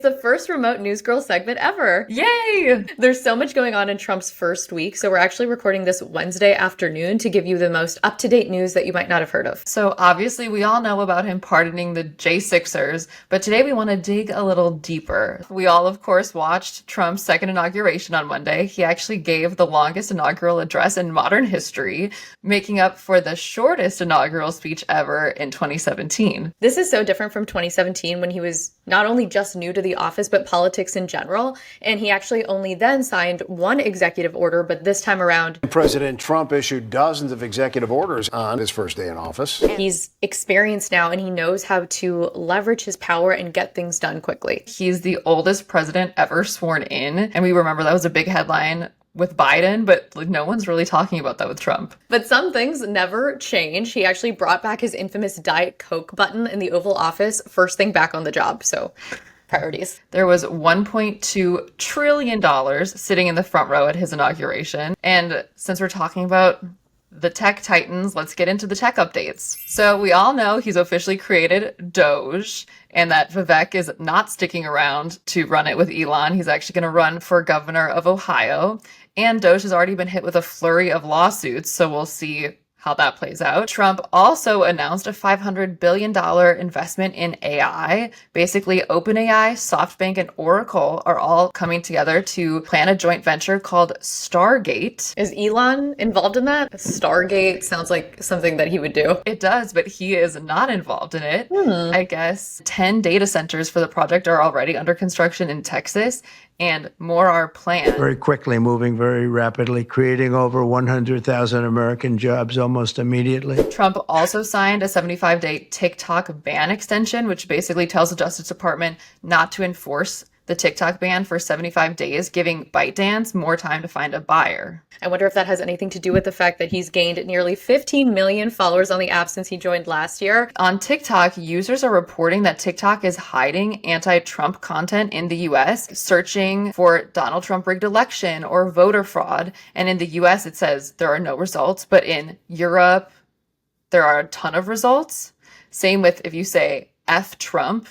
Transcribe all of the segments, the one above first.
The first remote news girl segment ever. Yay! There's so much going on in Trump's first week, so we're actually recording this Wednesday afternoon to give you the most up-to-date news that you might not have heard of. So obviously we all know about him pardoning the J6ers, but today we want to dig a little deeper. We all, of course, watched Trump's second inauguration on Monday. He actually gave the longest inaugural address in modern history, making up for the shortest inaugural speech ever in 2017. This is so different from 2017 when he was not only just new to the office, but politics in general. And he actually only then signed one executive order, but this time around, President Trump issued dozens of executive orders on his first day in office. He's experienced now and he knows how to leverage his power and get things done quickly. He's the oldest president ever sworn in. And we remember that was a big headline with Biden, but no one's really talking about that with Trump. But some things never change. He actually brought back his infamous Diet Coke button in the Oval Office first thing back on the job. So priorities. There was $1.2 trillion sitting in the front row at his inauguration. And since we're talking about the tech titans, let's get into the tech updates. So we all know he's officially created Doge and that Vivek is not sticking around to run it with Elon. He's actually going to run for governor of Ohio. And Doge has already been hit with a flurry of lawsuits, so we'll see how that plays out. Trump also announced a $500 billion investment in AI. Basically, OpenAI, SoftBank, and Oracle are all coming together to plan a joint venture called Stargate. Is Elon involved in that? Stargate sounds like something that he would do. It does, but he is not involved in it. I guess 10 data centers for the project are already under construction in Texas, and more are planned. Very quickly, moving very rapidly, creating over 100,000 American jobs almost immediately. Trump also signed a 75-day TikTok ban extension, which basically tells the Justice Department not to enforce the TikTok ban for 75 days, giving ByteDance more time to find a buyer. I wonder if that has anything to do with the fact that he's gained nearly 15 million followers on the app since he joined last year. On TikTok, users are reporting that TikTok is hiding anti-Trump content in the US, searching for Donald Trump rigged election or voter fraud. And in the US, it says there are no results, but in Europe, there are a ton of results. Same with if you say F Trump,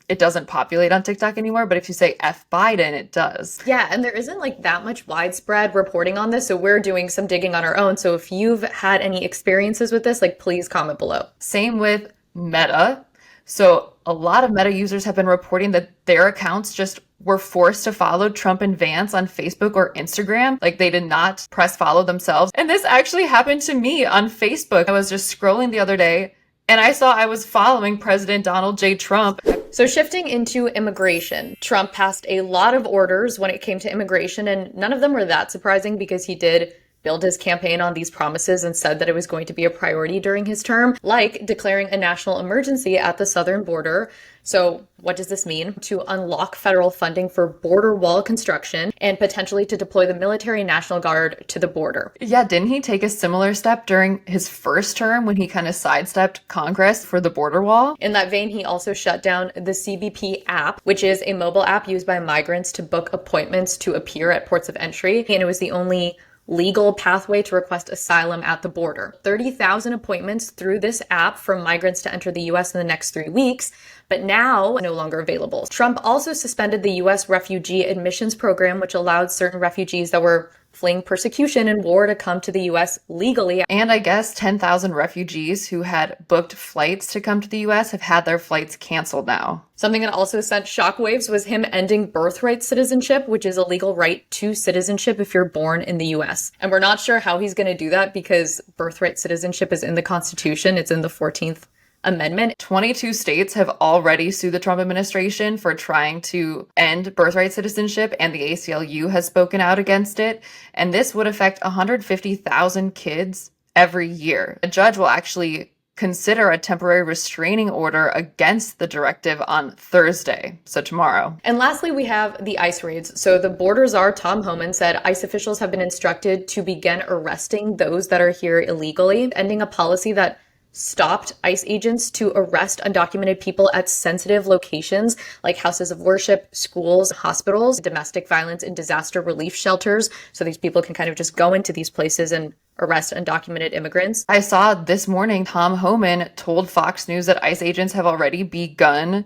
it doesn't populate on TikTok anymore, but if you say F Biden, it does. Yeah, and there isn't like that much widespread reporting on this, so we're doing some digging on our own. So if you've had any experiences with this, like please comment below. Same with Meta. So a lot of Meta users have been reporting that their accounts just were forced to follow Trump and Vance on Facebook or Instagram. Like they did not press follow themselves. And this actually happened to me on Facebook. I was just scrolling the other day and I saw I was following President Donald J. Trump. So shifting into immigration, Trump passed a lot of orders when it came to immigration, and none of them were that surprising because he did build his campaign on these promises and said that it was going to be a priority during his term, like declaring a national emergency at the southern border. So what does this mean? To unlock federal funding for border wall construction and potentially to deploy the military National Guard to the border. Yeah, didn't he take a similar step during his first term when he kind of sidestepped Congress for the border wall? In that vein, he also shut down the CBP app, which is a mobile app used by migrants to book appointments to appear at ports of entry. And it was the only legal pathway to request asylum at the border. 30,000 appointments through this app for migrants to enter the US in the next 3 weeks, but now no longer available. Trump also suspended the US refugee admissions program, which allowed certain refugees that were fleeing persecution and war to come to the US legally. And I guess 10,000 refugees who had booked flights to come to the US have had their flights canceled now. Something that also sent shockwaves was him ending birthright citizenship, which is a legal right to citizenship if you're born in the US. And we're not sure how he's going to do that because birthright citizenship is in the Constitution. It's in the 14th Amendment. 22 states have already sued the Trump administration for trying to end birthright citizenship, and the ACLU has spoken out against it. And this would affect 150,000 kids every year. A judge will actually consider a temporary restraining order against the directive on Thursday, so tomorrow. And lastly, we have the ICE raids. So the border czar, Tom Homan, said ICE officials have been instructed to begin arresting those that are here illegally, ending a policy that stopped ICE agents to arrest undocumented people at sensitive locations like houses of worship, schools, hospitals, domestic violence and disaster relief shelters. So these people can kind of just go into these places and arrest undocumented immigrants. I saw this morning Tom Homan told Fox News that ICE agents have already begun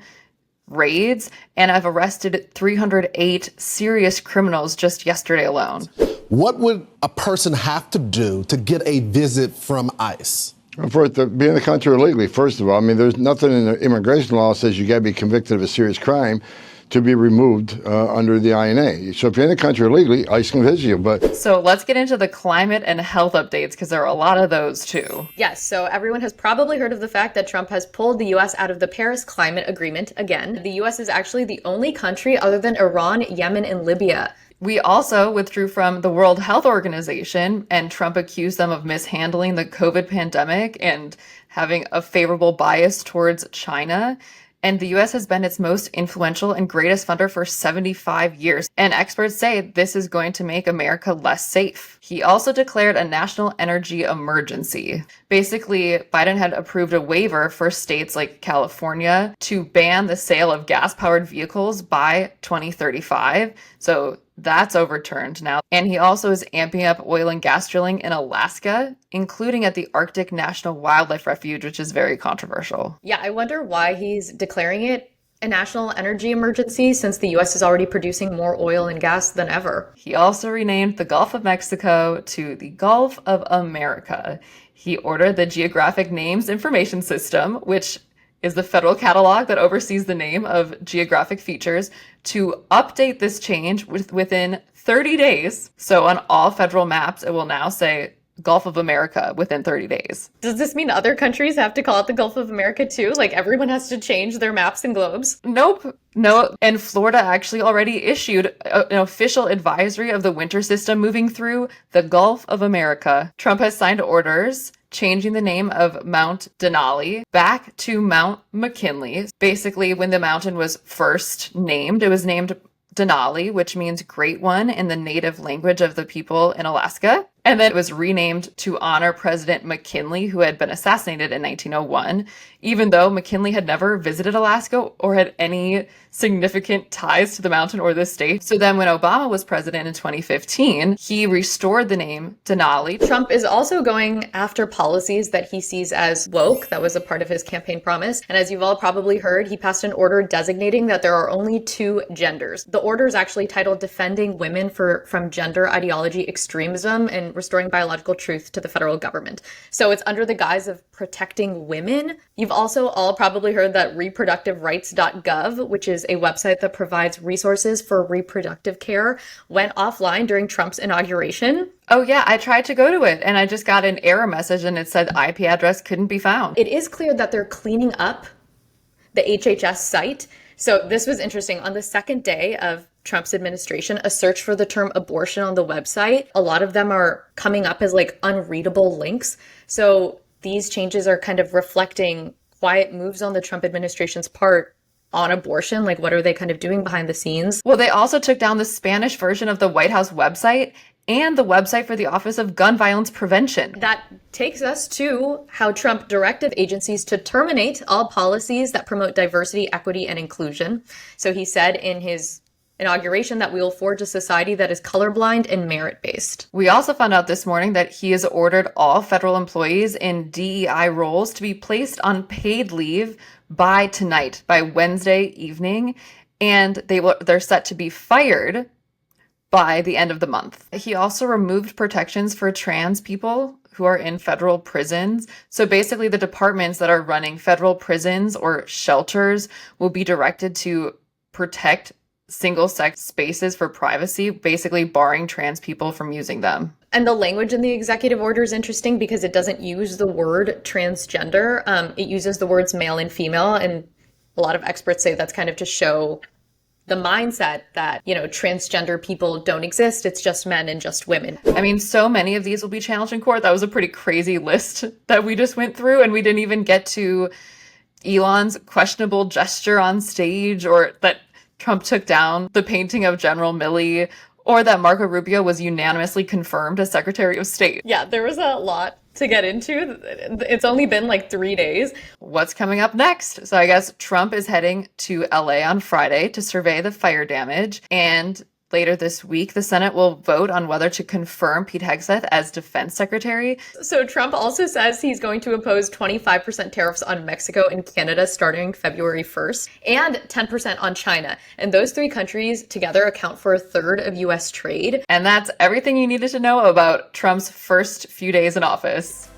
raids and have arrested 308 serious criminals just yesterday alone. What would a person have to do to get a visit from ICE? For it to be in the country illegally, first of all, I mean, there's nothing in the immigration law that says you got to be convicted of a serious crime to be removed under the INA. So if you're in the country illegally, ICE can visit you. But So let's get into the climate and health updates because there are a lot of those too. Yes, so everyone has probably heard of the fact that Trump has pulled the US out of the Paris Climate Agreement again. The US is actually the only country other than Iran, Yemen, and Libya. We also withdrew from the World Health Organization, and Trump accused them of mishandling the COVID pandemic and having a favorable bias towards China. And the US has been its most influential and greatest funder for 75 years. And experts say this is going to make America less safe. He also declared a national energy emergency. Basically, Biden had approved a waiver for states like California to ban the sale of gas-powered vehicles by 2035. So that's overturned now. And he also is amping up oil and gas drilling in Alaska, including at the Arctic National Wildlife Refuge, which is very controversial. Yeah, I wonder why he's declaring it a national energy emergency since the US is already producing more oil and gas than ever. He also renamed the Gulf of Mexico to the Gulf of America. He ordered the Geographic Names Information System, which is the federal catalog that oversees the name of geographic features, to update this change within 30 days. So on all federal maps, it will now say Gulf of America within 30 days. Does this mean other countries have to call it the Gulf of America too? Like everyone has to change their maps and globes? Nope. No. And Florida actually already issued an official advisory of the winter system moving through the Gulf of America. Trump has signed orders changing the name of Mount Denali back to Mount McKinley. Basically, when the mountain was first named, it was named Denali, which means great one in the native language of the people in Alaska. And then it was renamed to honor President McKinley, who had been assassinated in 1901, even though McKinley had never visited Alaska or had any significant ties to the mountain or the state. So then when Obama was president in 2015, he restored the name Denali. Trump is also going after policies that he sees as woke. That was a part of his campaign promise. And as you've all probably heard, he passed an order designating that there are only two genders. The order is actually titled Defending Women from Gender Ideology Extremism and Restoring Biological Truth to the Federal Government. So it's under the guise of protecting women. You've also all probably heard that reproductiverights.gov, which is a website that provides resources for reproductive care, went offline during Trump's inauguration. Oh yeah, I tried to go to it and I just got an error message and it said IP address couldn't be found. It is clear that they're cleaning up the HHS site. So this was interesting. On the second day of Trump's administration, a search for the term abortion on the website, a lot of them are coming up as like unreadable links. So these changes are kind of reflecting quiet moves on the Trump administration's part on abortion. Like, what are they kind of doing behind the scenes? Well, they also took down the Spanish version of the White House website and the website for the Office of Gun Violence Prevention. That takes us to how Trump directed agencies to terminate all policies that promote diversity, equity, and inclusion. So he said in his inauguration that we will forge a society that is colorblind and merit-based. We also found out this morning that he has ordered all federal employees in DEI roles to be placed on paid leave by tonight, by Wednesday evening, and they're set to be fired by the end of the month. He also removed protections for trans people who are in federal prisons. So basically the departments that are running federal prisons or shelters will be directed to protect single-sex spaces for privacy, basically barring trans people from using them. And the language in the executive order is interesting because it doesn't use the word transgender. It uses the words male and female. And a lot of experts say that's kind of to show the mindset that, you know, transgender people don't exist. It's just men and just women. I mean, so many of these will be challenged in court. That was a pretty crazy list that we just went through, and we didn't even get to Elon's questionable gesture on stage, or that Trump took down the painting of General Milley, or that Marco Rubio was unanimously confirmed as Secretary of State. Yeah, there was a lot to get into. It's only been like 3 days. What's coming up next? So I guess Trump is heading to LA on Friday to survey the fire damage, and Later this week, the Senate will vote on whether to confirm Pete Hegseth as defense secretary. So Trump also says he's going to impose 25% tariffs on Mexico and Canada starting February 1st, and 10% on China. And those three countries together account for a third of U.S. trade. And that's everything you needed to know about Trump's first few days in office.